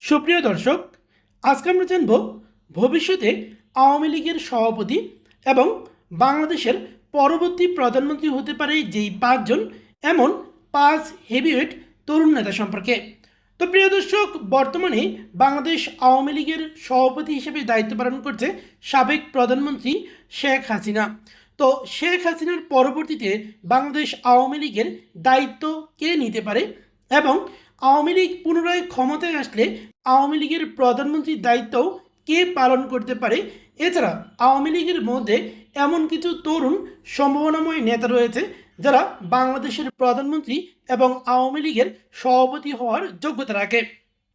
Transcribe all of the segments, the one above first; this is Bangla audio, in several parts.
সুপ্রিয় দর্শক, আজকে আমরা জানব ভবিষ্যতে আওয়ামী লীগের সভাপতি এবং বাংলাদেশের পরবর্তী প্রধানমন্ত্রী হতে পারে যেই পাঁচজন, এমন পাঁচ হেভিওয়েট তরুণ নেতা সম্পর্কে। তো প্রিয় দর্শক, বর্তমানে বাংলাদেশ আওয়ামী লীগের সভাপতি হিসেবে দায়িত্ব পালন করছে সাবেক প্রধানমন্ত্রী শেখ হাসিনা। তো শেখ হাসিনার পরবর্তীতে বাংলাদেশ আওয়ামী লীগের দায়িত্ব কে নিতে পারে এবং আওয়ামী লীগ পুনরায় ক্ষমতায় আসলে আওয়ামী লীগের প্রধানমন্ত্রীর দায়িত্বও কে পালন করতে পারে, এছাড়া আওয়ামী লীগের মধ্যে এমন কিছু তরুণ সম্ভাবনাময় নেতা রয়েছে যারা বাংলাদেশের প্রধানমন্ত্রী এবং আওয়ামী লীগের সভাপতি হওয়ার যোগ্যতা রাখে।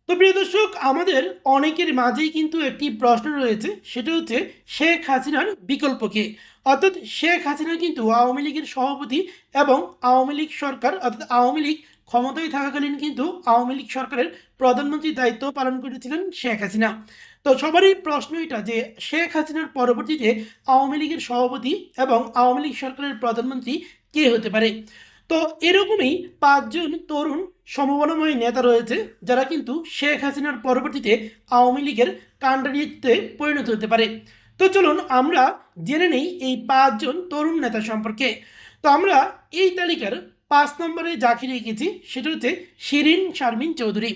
তো প্রিয় দর্শক, আমাদের অনেকের মাঝেই কিন্তু একটি প্রশ্ন রয়েছে, সেটা হচ্ছে শেখ হাসিনার বিকল্প কে। অর্থাৎ শেখ হাসিনা কিন্তু আওয়ামী লীগের সভাপতি এবং আওয়ামী লীগ সরকার অর্থাৎ আওয়ামী লীগ ক্ষমতায় থাকাকালীন কিন্তু আওয়ামী লীগ সরকারের প্রধানমন্ত্রীর দায়িত্ব পালন করেছিলেন শেখ হাসিনা। তো সবারই প্রশ্ন এটা যে শেখ হাসিনার পরবর্তীতে আওয়ামী লীগের সভাপতি এবং আওয়ামী লীগ সরকারের প্রধানমন্ত্রী কে হতে পারে। তো এরকমই পাঁচজন তরুণ সম্ভাবনাময় নেতা রয়েছে যারা কিন্তু শেখ হাসিনার পরবর্তীতে আওয়ামী লীগের কাণ্ডারিতে পরিণত হতে পারে। তো চলুন আমরা জেনে নেই এই পাঁচজন তরুণ নেতা সম্পর্কে। তো আমরা এই তালিকার 5 নম্বরে যাকে রেখেছি সেটা হচ্ছে শিরিন শারমিন চৌধুরী।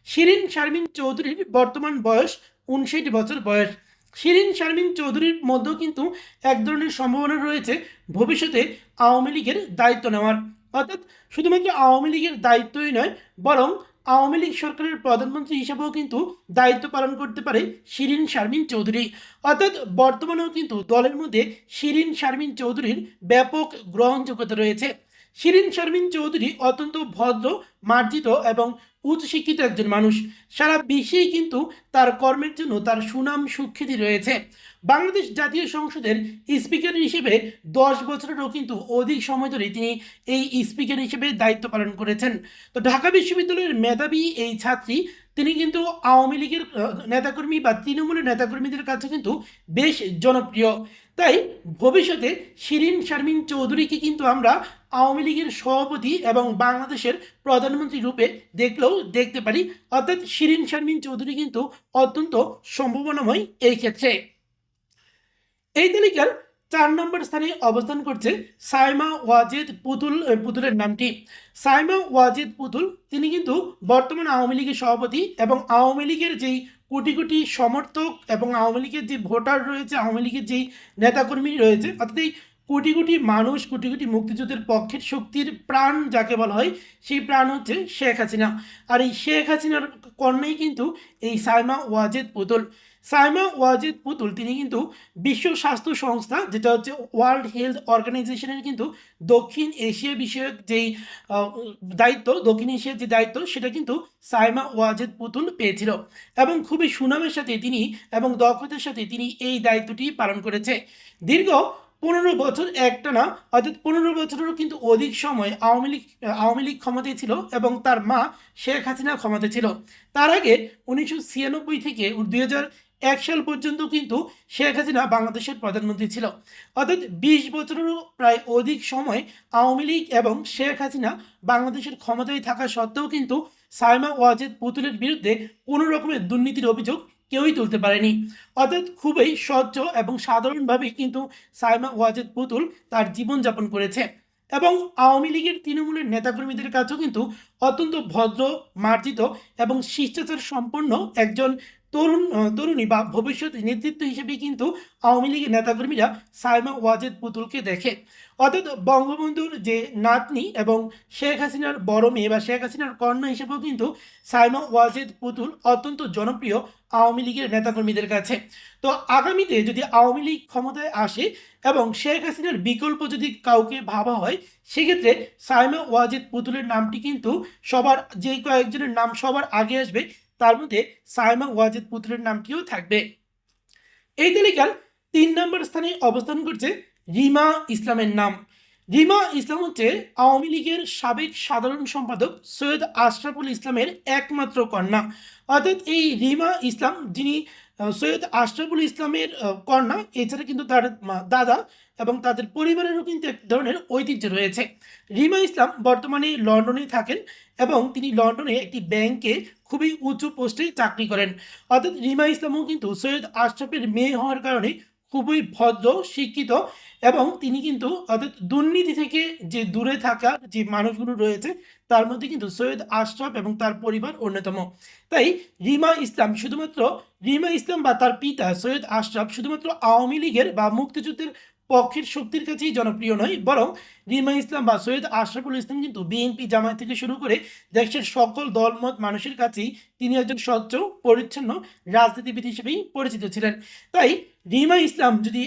শিরিন শারমিন চৌধুরীর বর্তমান বয়স 59 বছর বয়স। শিরিন শারমিন চৌধুরীর মধ্যেও কিন্তু এক ধরনের সম্ভাবনা রয়েছে ভবিষ্যতে আওয়ামী লীগের দায়িত্ব নেওয়ার। অর্থাৎ শুধুমাত্র আওয়ামী লীগের দায়িত্বই নয়, বরং আওয়ামী লীগ সরকারের প্রধানমন্ত্রী হিসেবেও কিন্তু দায়িত্ব পালন করতে পারে শিরিন শারমিন চৌধুরী। অর্থাৎ বর্তমানেও কিন্তু দলের মধ্যে শিরিন শারমিন চৌধুরীর ব্যাপক গ্রহণযোগ্যতা রয়েছে। শিরিন শারমিন চৌধুরী অত্যন্ত ভদ্র, মার্জিত এবং উচ্চশিক্ষিত একজন মানুষ। সারা বিশ্বেই কিন্তু তার কর্মের জন্য তার সুনাম সুখ্যাতি রয়েছে। বাংলাদেশ জাতীয় সংসদের স্পিকার হিসেবে 10 বছরেরও কিন্তু অধিক সময় ধরে তিনি এই স্পিকার হিসেবে দায়িত্ব পালন করেছেন। তো ঢাকা বিশ্ববিদ্যালয়ের মেধাবী এই ছাত্রী, তিনি কিন্তু আওয়ামী লীগের নেতাকর্মী বা তৃণমূলের নেতাকর্মীদের কাছে কিন্তু বেশ জনপ্রিয়। তাই ভবিষ্যতে শিরিন শারমিন চৌধুরীকে কিন্তু আমরা আওয়ামী লীগের সভাপতি এবং বাংলাদেশের প্রধানমন্ত্রী রূপে দেখলেও দেখতে পারি। অর্থাৎ শিরিন শারমিন চৌধুরী কিন্তু অত্যন্ত সম্ভাবনাময় এই ক্ষেত্রে। এই তালিকার 4 নম্বর স্থানে অবস্থান করছে সাইমা ওয়াজেদ পুতুল। পুতুলের নামটি সাইমা ওয়াজেদ পুতুল। তিনি কিন্তু বর্তমান আওয়ামী লীগের সভাপতি এবং আওয়ামী লীগের যেই কোটি কোটি সমর্থক এবং আওয়ামী লীগের যে ভোটার রয়েছে, আওয়ামী লীগের যেই নেতাকর্মী রয়েছে, অর্থাৎ এই কোটি কোটি মানুষ, কোটি কোটি মুক্তিযুদ্ধের পক্ষের শক্তির প্রাণ যাকে বলা হয়, সেই প্রাণ হচ্ছে শেখ হাসিনা। আর এই শেখ হাসিনার কন্যাই কিন্তু এই সাইমা ওয়াজেদ পুতুল। সাইমা ওয়াজেদ পুতুল তিনি কিন্তু বিশ্ব স্বাস্থ্য সংস্থা, যেটা হচ্ছে ওয়ার্ল্ড হেলথ অর্গানাইজেশনের কিন্তু দক্ষিণ এশিয়া বিষয়ক যেই দায়িত্ব, দক্ষিণ এশিয়ার যে দায়িত্ব, সেটা কিন্তু সাইমা ওয়াজেদ পুতুল পেয়েছিল এবং খুবই সুনামের সাথে তিনি এবং দক্ষতার সাথে তিনি এই দায়িত্বটি পালন করেছে। দীর্ঘ 15 বছর একটানা, অর্থাৎ 15 বছরেরও কিন্তু অধিক সময় আওয়ামী লীগ ক্ষমতায় ছিল এবং তার মা শেখ হাসিনা ক্ষমতায় ছিল। তার আগে 1996 থেকে 2001 সাল পর্যন্ত কিন্তু শেখ হাসিনা বাংলাদেশের প্রধানমন্ত্রী ছিল। অর্থাৎ 20 বছরেরও প্রায় অধিক সময় আওয়ামী লীগ এবং শেখ হাসিনা বাংলাদেশের ক্ষমতায় থাকা সত্ত্বেও কিন্তু সাইমা ওয়াজেদ পুতুলের বিরুদ্ধে কোনো রকমের দুর্নীতির অভিযোগ কেউই তুলতে পারেনি। অর্থাৎ খুবই স্বচ্ছ এবং সাধারণভাবেই কিন্তু সাইমা ওয়াজেদ পুতুল তার জীবনযাপন করেছে এবং আওয়ামী লীগের তৃণমূলের নেতাকর্মীদের কাছেও কিন্তু অত্যন্ত ভদ্র, মার্জিত এবং শিষ্টাচার সম্পন্ন একজন তরুণী বা ভবিষ্যৎ নেতৃত্ব হিসেবে কিন্তু আওয়ামী লীগের নেতাকর্মীরা সাইমা ওয়াজেদ পুতুলকে দেখে। অর্থাৎ বঙ্গবন্ধুর যে নাতনি এবং শেখ হাসিনার বড় মেয়ে বা শেখ হাসিনার কন্যা হিসেবেও কিন্তু সাইমা ওয়াজেদ পুতুল অত্যন্ত জনপ্রিয় আওয়ামী লীগের নেতাকর্মীদের কাছে। তো আগামীতে যদি আওয়ামী লীগ ক্ষমতায় আসে এবং শেখ হাসিনার বিকল্প যদি কাউকে ভাবা হয়, সেক্ষেত্রে সাইমা ওয়াজেদ পুতুলের নামটি কিন্তু যে কয়েকজনের নাম সবার আগে আসবে, তার মধ্যে সাইমা ওয়াজেদ পুতুলের নামটিও থাকবে। এই তালিকার 3 নম্বর স্থানে অবস্থান করছে রিমা ইসলামের নাম। রিমা ইসলাম হচ্ছে আওয়ামী লীগের সাবেক সাধারণ সম্পাদক সৈয়দ আশরাফুল ইসলামের একমাত্র কন্যা। অর্থাৎ এই রিমা ইসলাম, যিনি সৈয়দ আশরাফুল ইসলামের কন্যা, এছাড়া কিন্তু তার দাদা এবং তাদের পরিবারেরও কিন্তু এক ধরনের ঐতিহ্য রয়েছে। রিমা ইসলাম বর্তমানে লন্ডনে থাকেন এবং তিনি লন্ডনে একটি ব্যাংকে খুবই উঁচু পোস্টে চাকরি করেন। অর্থাৎ রিমা ইসলামও কিন্তু সৈয়দ আশরাফের মেয়ে হওয়ার কারণে খুবই ভদ্র, শিক্ষিত এবং তিনি কিন্তু অর্থাৎ দুর্নীতি থেকে যে দূরে থাকা যে মানুষগুলো রয়েছে তার মধ্যে কিন্তু সৈয়দ আশরাফ এবং তার পরিবার অন্যতম। তাই রিমা ইসলাম বা তার পিতা সৈয়দ আশরাফ শুধুমাত্র আওয়ামী লীগের বা মুক্তিযুদ্ধের পক্ষের শক্তির কাছেই জনপ্রিয় নয়, বরং রিমা ইসলাম বা সৈয়দ আশরাফুল ইসলাম কিন্তু বিএনপি, জামায়াত থেকে শুরু করে দেশের সকল দলমত মানুষের কাছেই তিনি একজন স্বচ্ছ, পরিচ্ছন্ন রাজনীতিবিদ হিসেবেই পরিচিত ছিলেন। তাই রিমা ইসলাম যদি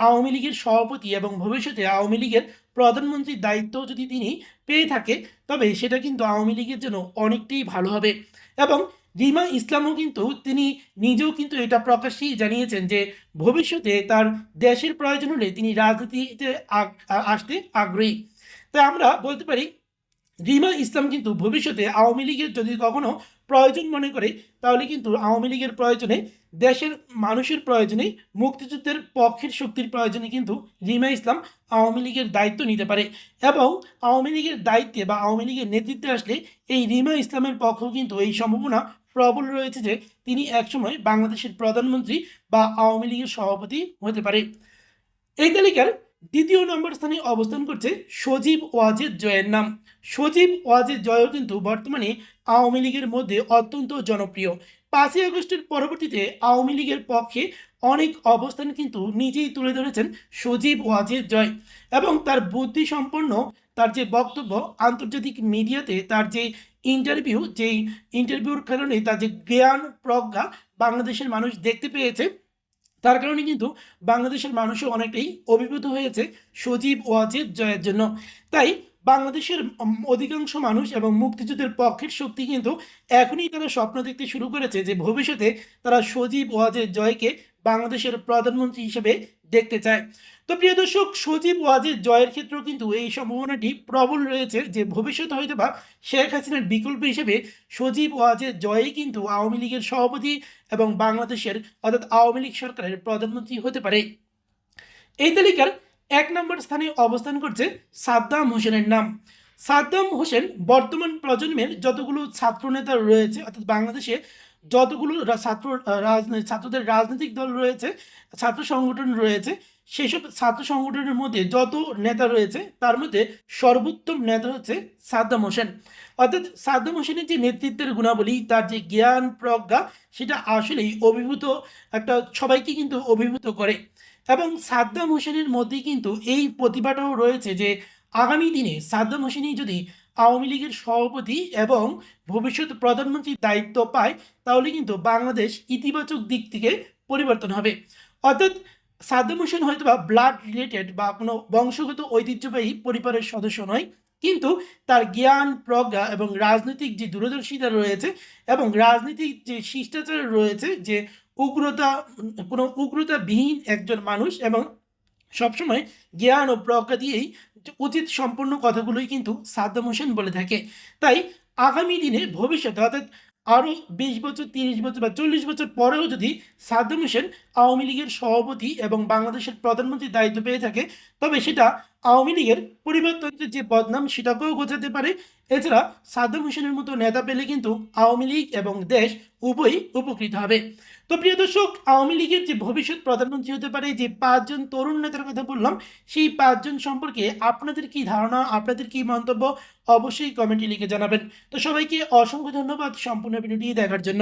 আওয়ামী লীগের সভাপতি এবং ভবিষ্যতে আওয়ামী লীগের প্রধানমন্ত্রীর দায়িত্ব যদি তিনি পেয়ে থাকে, তবে সেটা কিন্তু আওয়ামী লীগের জন্য অনেকটাই ভালো হবে। এবং রিমা ইসলামও কিন্তু তিনি নিজেও কিন্তু এটা প্রকাশ্যেই জানিয়েছেন যে ভবিষ্যতে তার দেশের প্রয়োজন হলে তিনি রাজনীতিতে আসতে আগ্রহী। তাই আমরা বলতে পারি রিমা ইসলাম কিন্তু ভবিষ্যতে আওয়ামী লীগের যদি কখনো প্রয়োজন মনে করে, তাহলে কিন্তু আওয়ামী লীগের প্রয়োজনে, দেশের মানুষের প্রয়োজনে, মুক্তিযুদ্ধের পক্ষের শক্তির প্রয়োজনে কিন্তু রিমা ইসলাম আওয়ামী লীগের দায়িত্ব নিতে পারে। এবং আওয়ামী লীগের দায়িত্বে বা আওয়ামী লীগের নেতৃত্বে আসলে এই রিমা ইসলামের পক্ষেও কিন্তু এই সম্ভাবনা প্রবল রয়েছে যে তিনি একসময় বাংলাদেশের প্রধানমন্ত্রী বা আওয়ামী লীগের সভাপতি হতে পারে। এই তালিকার দ্বিতীয় নম্বর স্থানে অবস্থান করছে সজীব ওয়াজেদ জয়ের নাম। সজীব ওয়াজেদ জয়ও কিন্তু বর্তমানে আওয়ামী লীগের মধ্যে অত্যন্ত জনপ্রিয়। 5ই আগস্টের পরবর্তীতে আওয়ামী লীগের পক্ষে অনেক অবস্থান কিন্তু নিজেই তুলে ধরেছেন সজীব ওয়াজেদ জয়। এবং তার বুদ্ধিসম্পন্ন, তার যে বক্তব্য আন্তর্জাতিক মিডিয়াতে, তার যে ইন্টারভিউর কারণে তার যে জ্ঞান প্রজ্ঞা বাংলাদেশের মানুষ দেখতে পেয়েছে, তার কারণে কিন্তু বাংলাদেশের মানুষও অনেকটাই অভিভূত হয়েছে সজীব ওয়াজেদ জয়ের জন্য। তাই বাংলাদেশের অধিকাংশ মানুষ এবং মুক্তিযুদ্ধের পক্ষের শক্তি কিন্তু এখনই তারা স্বপ্ন দেখতে শুরু করেছে যে ভবিষ্যতে তারা সজীব ওয়াজেদ জয়কে বাংলাদেশের প্রধানমন্ত্রী হিসেবে দেখতে চায়। তো প্রিয় দর্শক, সজীব ওয়াজেদ জয়ের ক্ষেত্রেও কিন্তু এই সম্ভাবনাটি প্রবল রয়েছে যে ভবিষ্যতে হয়তো বা শেখ হাসিনার বিকল্প হিসেবে সজীব ওয়াজেদ জয়ই কিন্তু আওয়ামী লীগের সভাপতি এবং বাংলাদেশের অর্থাৎ আওয়ামী লীগ সরকারের প্রধানমন্ত্রী হতে পারে। এই তালিকার 1 নম্বর স্থানে অবস্থান করছে সাদ্দাম হোসেনের নাম। সাদ্দাম হোসেন বর্তমান প্রজন্মের যতগুলো ছাত্র নেতা রয়েছে, অর্থাৎ বাংলাদেশে যতগুলো ছাত্রদের রাজনৈতিক দল রয়েছে, ছাত্র সংগঠন রয়েছে, সেসব ছাত্র সংগঠনের মধ্যে যত নেতা রয়েছে তার মধ্যে সর্বোত্তম নেতা হচ্ছে সাদ্দাম হোসেন। অর্থাৎ সাদ্দাম হোসেনের যে নেতৃত্বের গুণাবলী, তার যে জ্ঞান প্রজ্ঞা, সেটা আসলেই সবাইকে কিন্তু অভিভূত করে। এবং সাদ্দাম হোসেনের মধ্যে কিন্তু এই প্রতিভাটাও রয়েছে যে আগামী দিনে সাদ্দাম হোসেনই যদি আওয়ামী লীগের সভাপতি এবং ভবিষ্যৎ প্রধানমন্ত্রীর দায়িত্ব পায়, তাহলে কিন্তু বাংলাদেশ ইতিবাচক দিক থেকে পরিবর্তন হবে। অর্থাৎ সাদ্দাম হোসেন হয়তো বা ব্লাড রিলেটেড বা কোনো বংশগত ঐতিহ্যবাহী পরিবারের সদস্য নয়, কিন্তু তার জ্ঞান প্রজ্ঞা এবং রাজনৈতিক যে দূরদর্শিতা রয়েছে এবং রাজনীতিক যে শিষ্টাচার রয়েছে, যে কোনো উগ্রতাবিহীন একজন মানুষ এবং সবসময় জ্ঞান ও প্রজ্ঞা দিয়েই উচিত সম্পন্ন কথাগুলোই কিন্তু সাদ্দাম হোসেন বলে থাকে। তাই আগামী দিনে ভবিষ্যতে অর্থাৎ আরও 20 বছর, 30 বছর বা 40 বছর পরেও যদি সাদ্দাম হোসেন আওয়ামী লীগের সভাপতি এবং বাংলাদেশের প্রধানমন্ত্রীর দায়িত্ব পেয়ে থাকে, তবে সেটা আওয়ামী লীগের পরিবারতন্ত্রের যে বদনাম সেটাকেও ঘোচাতে পারে। এছাড়া সাদ্দাম হোসেনের মতো নেতা পেলে কিন্তু আওয়ামী লীগ এবং দেশ উভয়ই উপকৃত হবে। তো প্রিয় দর্শক, আওয়ামী লীগের যে ভবিষ্যৎ প্রধানমন্ত্রী হতে পারে যে 5 জন তরুণ নেতার কথা বললাম, সেই 5 জন সম্পর্কে আপনাদের কি ধারণা, আপনাদের কি মন্তব্য, অবশ্যই কমেন্টে লিখে জানাবেন। তো সবাইকে অসংখ্য ধন্যবাদ সম্পূর্ণ ভিডিওটি দেখার জন্য।